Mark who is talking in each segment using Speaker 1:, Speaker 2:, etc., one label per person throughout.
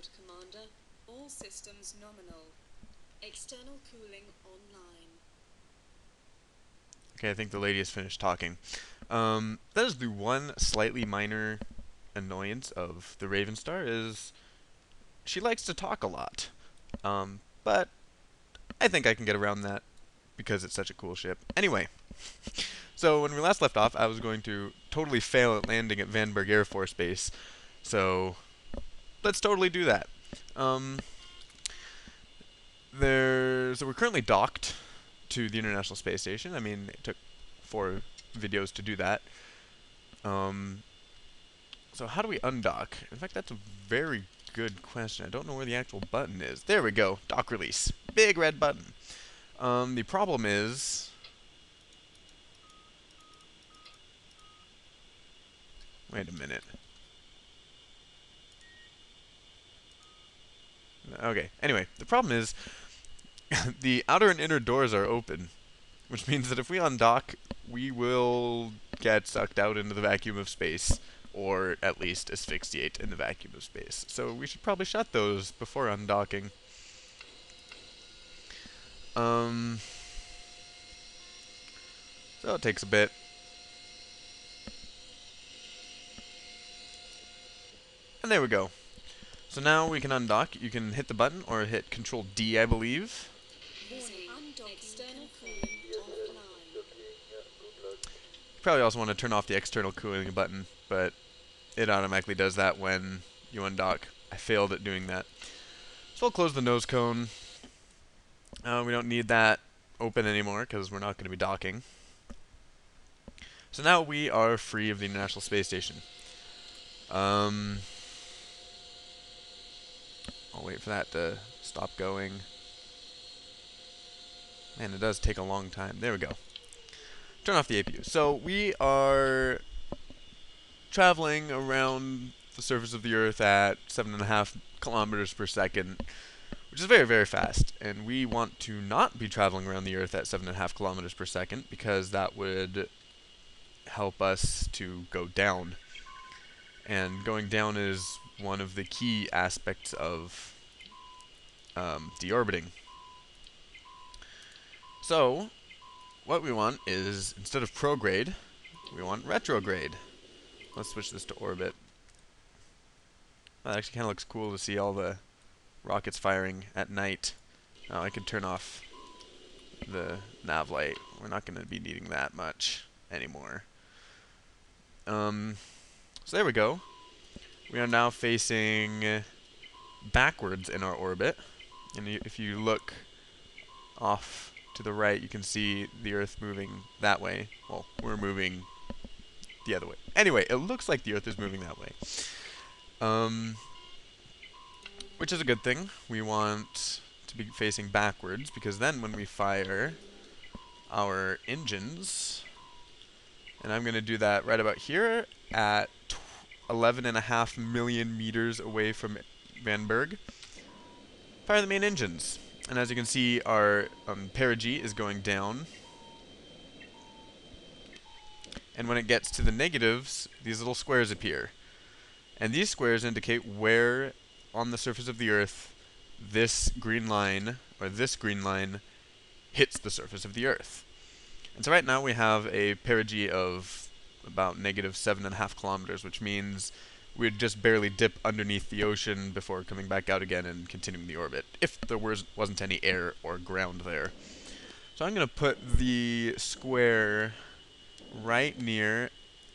Speaker 1: report, Commander. All systems nominal. External cooling online.
Speaker 2: Okay, I think the lady has finished talking. That is the one slightly minor annoyance of the Ravenstar is she likes to talk a lot. But I think I can get around that because it's such a cool ship. Anyway, so when we last left off, I was going to totally fail at landing at Vandenberg Air Force Base. So let's totally do that. Um, so we're currently docked to the International Space Station. I mean, it took 4 videos to do that. Um, so how do we undock? In fact, that's a very good question. I don't know where the actual button is. There we go. Dock release. Big red button. The problem is... Wait a minute. Okay, anyway, the problem is the outer and inner doors are open, which means that if we undock, we will get sucked out into the vacuum of space, or at least asphyxiate in the vacuum of space. So we should probably shut those before undocking. Um, so it takes a bit. And there we go. So now we can undock. You can hit the button or hit Control D, I believe.
Speaker 1: Warning. External cooling offline.
Speaker 2: You probably also want to turn off the external cooling button, but it automatically does that when you undock. I failed at doing that. So we'll close the nose cone. We don't need that open anymore because we're not going to be docking. So now we are free of the International Space Station. Um, I'll wait for that to stop going. Man, it does take a long time. There we go. Turn off the APU. So we are traveling around the surface of the Earth at 7.5 kilometers per second, which is very, very fast. And we want to not be traveling around the Earth at 7.5 kilometers per second because that would help us to go down. And going down is one of the key aspects of deorbiting. So, what we want is, instead of prograde, we want retrograde. Let's switch this to orbit. That actually kind of looks cool to see all the rockets firing at night. I could turn off the nav light. We're not going to be needing that much anymore. So there we go. We are now facing backwards in our orbit. And if you look off to the right, you can see the Earth moving that way. Well, we're moving the other way. Anyway, it looks like the Earth is moving that way. Which is a good thing. We want to be facing backwards, because then when we fire our engines, and I'm going to do that right about here at 11.5 million meters away from Vandenberg, fire the main engines. And as you can see, our perigee is going down. And when it gets to the negatives, these little squares appear. And these squares indicate where on the surface of the Earth this green line, or this green line, hits the surface of the Earth. And so right now we have a perigee of about negative 7.5 kilometers, which means we'd just barely dip underneath the ocean before coming back out again and continuing the orbit, if there wasn't any air or ground there. So I'm going to put the square right near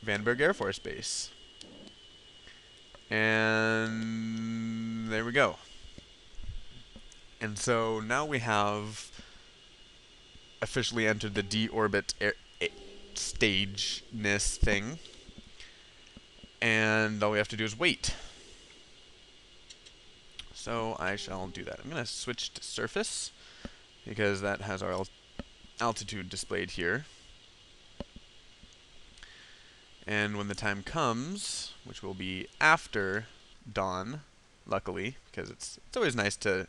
Speaker 2: Vandenberg Air Force Base. And there we go. And so now we have officially entered the deorbit stageness thing. And all we have to do is wait. So I shall do that. I'm going to switch to surface, because that has our altitude displayed here. And when the time comes, which will be after dawn, luckily, because it's always nice to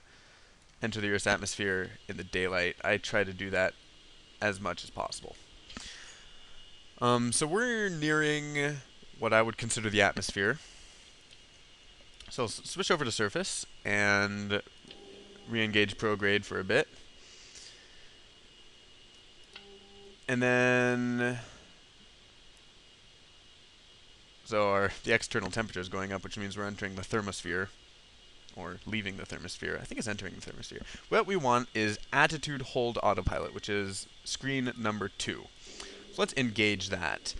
Speaker 2: enter the Earth's atmosphere in the daylight. I try to do that as much as possible. So we're nearing what I would consider the atmosphere. So I'll switch over to surface and re-engage prograde for a bit. And then, so the external temperature is going up, which means we're entering the thermosphere, or leaving the thermosphere. I think it's entering the thermosphere. What we want is attitude hold autopilot, which is screen number 2. So let's engage that.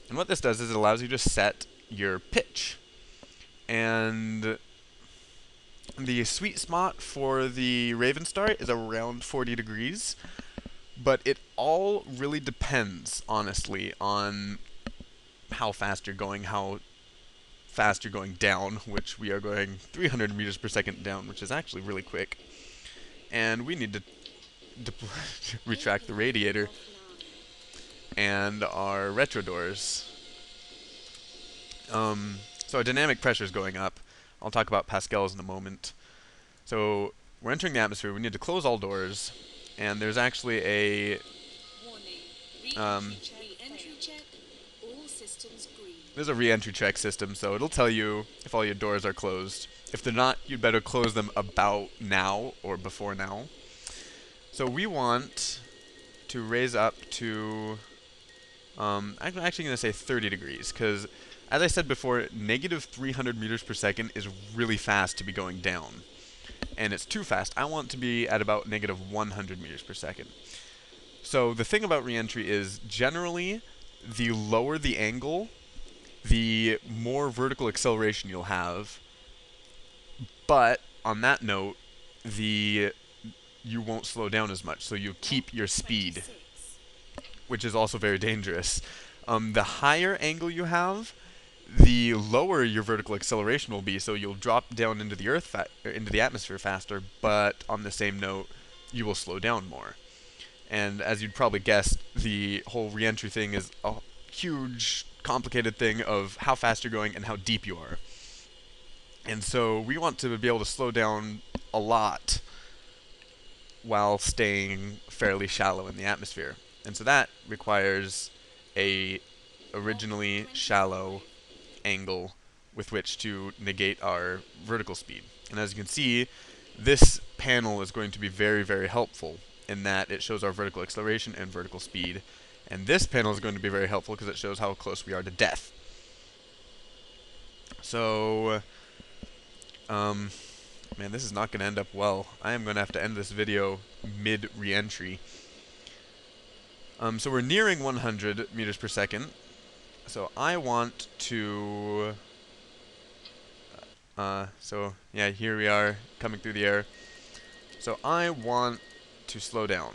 Speaker 2: And what this does is it allows you to set your pitch. And the sweet spot for the Ravenstar is around 40 degrees, but it all really depends, honestly, on how fast you're going, how fast you're going down, which we are going 300 meters per second down, which is actually really quick. And we need to retract the radiator and our retro doors. So our dynamic pressure is going up. I'll talk about pascals in a moment. So we're entering the atmosphere. We need to close all doors, and there's actually a
Speaker 1: Re-entry check. All systems green.
Speaker 2: there's a re-entry check system, so it'll tell you if all your doors are closed. If they're not, you'd better close them about now or before now. So we want to raise up to, I'm actually going to say 30 degrees, because as I said before, negative 300 meters per second is really fast to be going down. And it's too fast. I want to be at about negative 100 meters per second. So the thing about reentry is generally the lower the angle, the more vertical acceleration you'll have. But on that note, you won't slow down as much, so you keep your speed, which is also very dangerous. The higher angle you have, the lower your vertical acceleration will be, so you'll drop down into the into the atmosphere faster, but on the same note, you will slow down more. And as you'd probably guess, the whole reentry thing is a huge, complicated thing of how fast you're going and how deep you are. And so we want to be able to slow down a lot while staying fairly shallow in the atmosphere. And so that requires a originally shallow angle with which to negate our vertical speed. And as you can see, this panel is going to be very, very helpful in that it shows our vertical acceleration and vertical speed. And this panel is going to be very helpful because it shows how close we are to death. So, man, this is not going to end up well. I am going to have to end this video mid-re-entry. So we're nearing 100 meters per second. So I want to... so, yeah, here we are, coming through the air. So I want to slow down.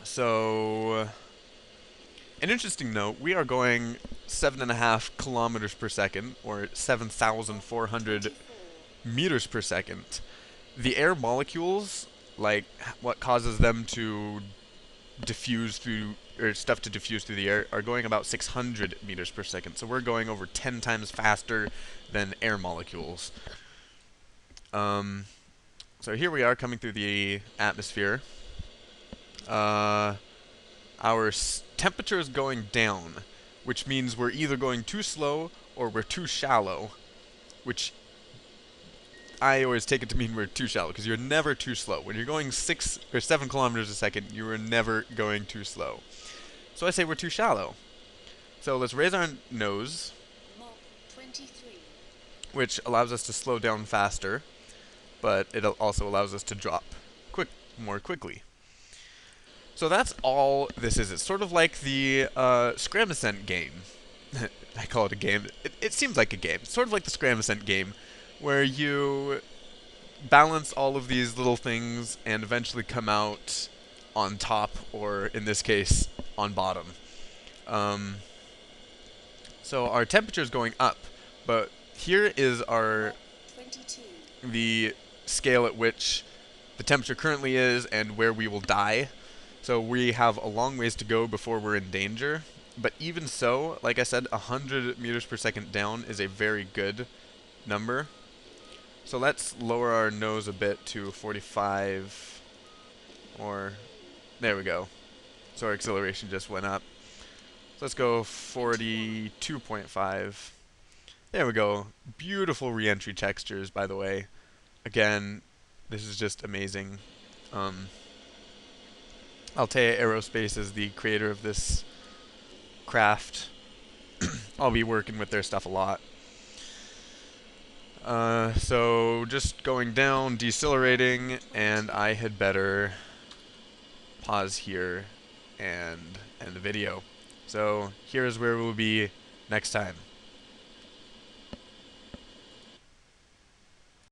Speaker 2: So, an interesting note, we are going 7.5 kilometers per second, or 7,400 meters per second. The air molecules, like what causes them to diffuse through, or stuff to diffuse through the air, are going about 600 meters per second. So we're going over 10 times faster than air molecules. So here we are coming through the atmosphere. Our temperature is going down, which means we're either going too slow or we're too shallow, which I always take it to mean we're too shallow, because you're never too slow. When you're going 6 or 7 kilometers a second, you are never going too slow. So I say we're too shallow. So let's raise our nose,
Speaker 1: Mach 23.
Speaker 2: which allows us to slow down faster, but it also allows us to drop more quickly. So that's all this is. It's sort of like the Scram Ascent game. I call it a game. It seems like a game. It's sort of like the Scram Ascent game, where you balance all of these little things and eventually come out on top, or in this case, on bottom. So our temperature is going up, but here is our
Speaker 1: 22.
Speaker 2: the scale at which the temperature currently is and where we will die. So we have a long ways to go before we're in danger. But even so, like I said, 100 meters per second down is a very good number. So let's lower our nose a bit to 45, or there we go. So our acceleration just went up. So let's go 42.5. There we go. Beautiful re-entry textures, by the way. Again, this is just amazing. Um, Altea Aerospace is the creator of this craft. I'll be working with their stuff a lot. So just going down, decelerating, and I had better pause here and end the video. So here is where we'll be next time.